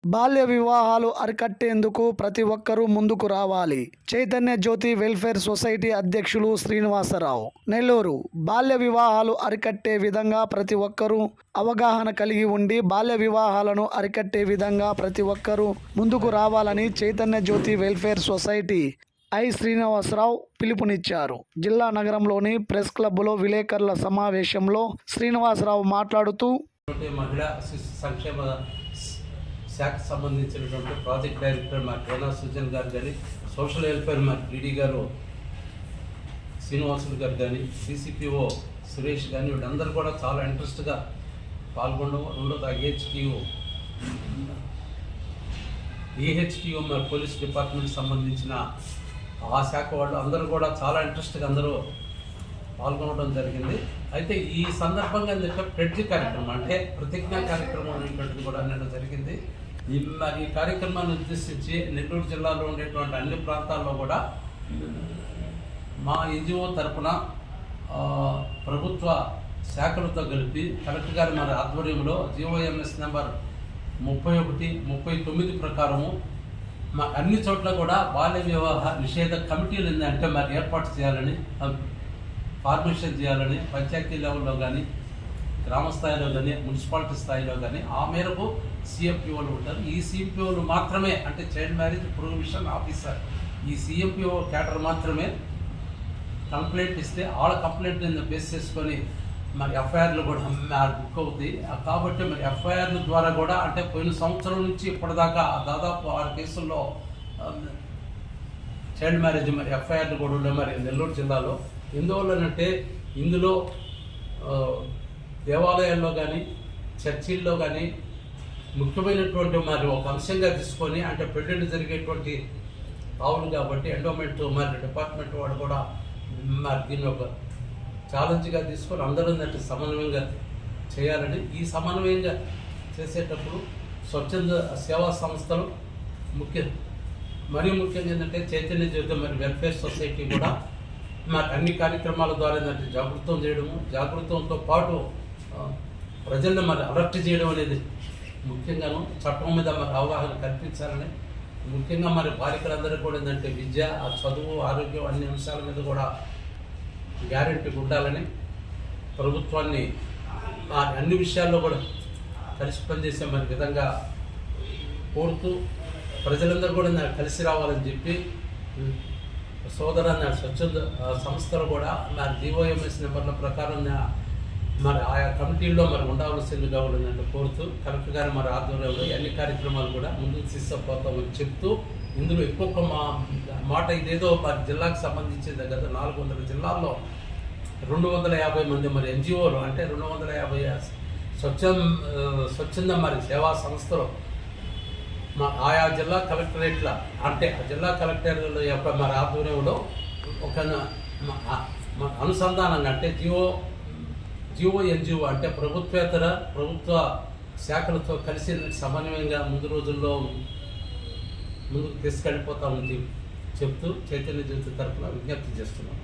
బాల్య వివాహాలు అరికట్టేందుకు ప్రతి ఒక్కరూ ముందుకు రావాలి. చైతన్య జ్యోతి వెల్ఫేర్ సొసైటీ అధ్యక్షులు శ్రీనివాసరావు, నెల్లూరు. బాల్య వివాహాలు అరికట్టే విధంగా ప్రతి ఒక్కరూ అవగాహన కలిగి ఉండి బాల్య వివాహాలను అరికట్టే విధంగా ప్రతి ఒక్కరూ ముందుకు రావాలని చైతన్య జ్యోతి వెల్ఫేర్ సొసైటీ శ్రీనివాసరావు పిలుపునిచ్చారు. జిల్లా నగరంలోని ప్రెస్ క్లబ్లో విలేకరుల సమావేశంలో శ్రీనివాసరావు మాట్లాడుతూ మహిళా శిశు సంక్షేమ శాఖకు సంబంధించినటువంటి ప్రాజెక్ట్ డైరెక్టర్ మా కేనా సుజన్ గారు కానీ, సోషల్ వెల్ఫేర్ మా పీడీ గారు శ్రీనివాసులు గారు కానీ, సిసిపిఓ సురేష్ కానీ, వీళ్ళందరూ కూడా చాలా ఇంట్రెస్ట్గా పాల్గొనడం. రెండోది ఈహెచ్టియు మా పోలీస్ డిపార్ట్మెంట్ సంబంధించిన ఆ శాఖ వాళ్ళు అందరూ కూడా చాలా ఇంట్రెస్ట్గా అందరూ పాల్గొనడం జరిగింది. అయితే ఈ సందర్భంగా ప్రెడ్జ్ కార్యక్రమం అంటే ప్రతిజ్ఞా కార్యక్రమం అనేటువంటిది కూడా అనడం జరిగింది. ఈ కార్యక్రమాన్ని ఉద్దేశించి నెల్లూరు జిల్లాలో ఉండేటువంటి అన్ని ప్రాంతాల్లో కూడా మా ఎన్జిఓ తరఫున ప్రభుత్వ శాఖలతో కలిపి కలెక్టర్ గారి మరి ఆధ్వర్యంలో జీఓఎంఎస్ నెంబర్ 31, 39 ప్రకారము మా అన్ని చోట్ల కూడా బాల్య వివాహ నిషేధ కమిటీలు ఏంటంటే మరి ఏర్పాటు చేయాలని, ఫార్మేషన్ చేయాలని పంచాయతీ లెవెల్లో కానీ, గ్రామ స్థాయిలో కానీ, మున్సిపాలిటీ స్థాయిలో కానీ ఆ మేరకు సిఎంపిఓలు ఉంటారు. ఈ సిఎంపిఓలు మాత్రమే అంటే చైల్డ్ మ్యారేజ్ ప్రొహిబిషన్ ఆఫీసర్, ఈ సిఎంపిఓ క్యాడర్ మాత్రమే కంప్లైంట్ ఇస్తే వాళ్ళ కంప్లైంట్ బేస్ చేసుకొని మరి ఎఫ్ఐఆర్లు కూడా బుక్ అవుతాయి. కాబట్టి మరి ఎఫ్ఐఆర్ల ద్వారా కూడా అంటే పోయిన సంవత్సరం నుంచి ఇప్పటిదాకా దాదాపు 6 కేసుల్లో చైల్డ్ మ్యారేజ్ మరి ఎఫ్ఐఆర్లు కూడా ఉన్నాయి మరి నెల్లూరు జిల్లాలో. ఎందువల్లనంటే ఇందులో దేవాలయాల్లో కానీ, చర్చిల్లో కానీ ముఖ్యమైనటువంటి మరి ఒక అంశంగా తీసుకొని అంటే పెళ్ళిళ్ళు జరిగేటువంటి తావులు కాబట్టి ఎండోమెంట్ మరి డిపార్ట్మెంట్ వాడు కూడా మరి దీన్ని ఒక ఛాలెంజ్గా తీసుకొని అందరూ సమన్వయంగా చేయాలని, ఈ సమన్వయంగా చేసేటప్పుడు స్వచ్ఛంద సేవా సంస్థలు మరీ ముఖ్యంగా ఏంటంటే చైతన్య జ్యోతి మరి వెల్ఫేర్ సొసైటీ కూడా మరి అన్ని కార్యక్రమాల ద్వారా ఏంటంటే జాగృతం చేయడము, జాగృతంతో పాటు ప్రజలను మరి అలర్ట్ చేయడం అనేది ముఖ్యంగాను, చట్టం మీద మరి అవగాహన కల్పించాలని, ముఖ్యంగా మరి బాలికలందరికీ కూడా ఏంటంటే విద్య, చదువు, ఆరోగ్యం అన్ని అంశాల మీద కూడా గ్యారెంటీ ఉండాలని ప్రభుత్వాన్ని అన్ని విషయాల్లో కూడా కలిసి పనిచేసే మరి విధంగా కోరుతూ ప్రజలందరూ కూడా కలిసి రావాలని చెప్పి సోదర స్వచ్ఛంద సంస్థలు కూడా మరి జీఓఎంఎస్ నెంబర్ల ప్రకారం మరి ఆయా కమిటీల్లో మరి ఉండవలసిందిగా ఉంటుందంటే కోరుతూ కలెక్టర్ గారు మరి ఆధ్వర్యంలో అన్ని కార్యక్రమాలు కూడా ముందుకు తీసుకుపోతామని చెప్తూ, ఇందులో ఎక్కువ మాట ఇదేదో మరి జిల్లాకు సంబంధించింది కదా, 400 జిల్లాల్లో 250 మంది మరి ఎన్జిఓలు అంటే 250 స్వచ్ఛంద మరి సేవా సంస్థలు మా ఆయా జిల్లా కలెక్టరేట్ల అంటే జిల్లా కలెక్టర్ల యొక్క మరి ఆధ్వర్యంలో ఒక అనుసంధానంగా అంటే జిఓ ఎన్జిఓ అంటే ప్రభుత్వేతర ప్రభుత్వ శాఖలతో కలిసి సమన్వయంగా ముందు రోజుల్లో ముందుకు తీసుకెళ్ళిపోతామని చెప్తూ చైతన్య జ్యోతి తరఫున విజ్ఞప్తి చేస్తున్నాం.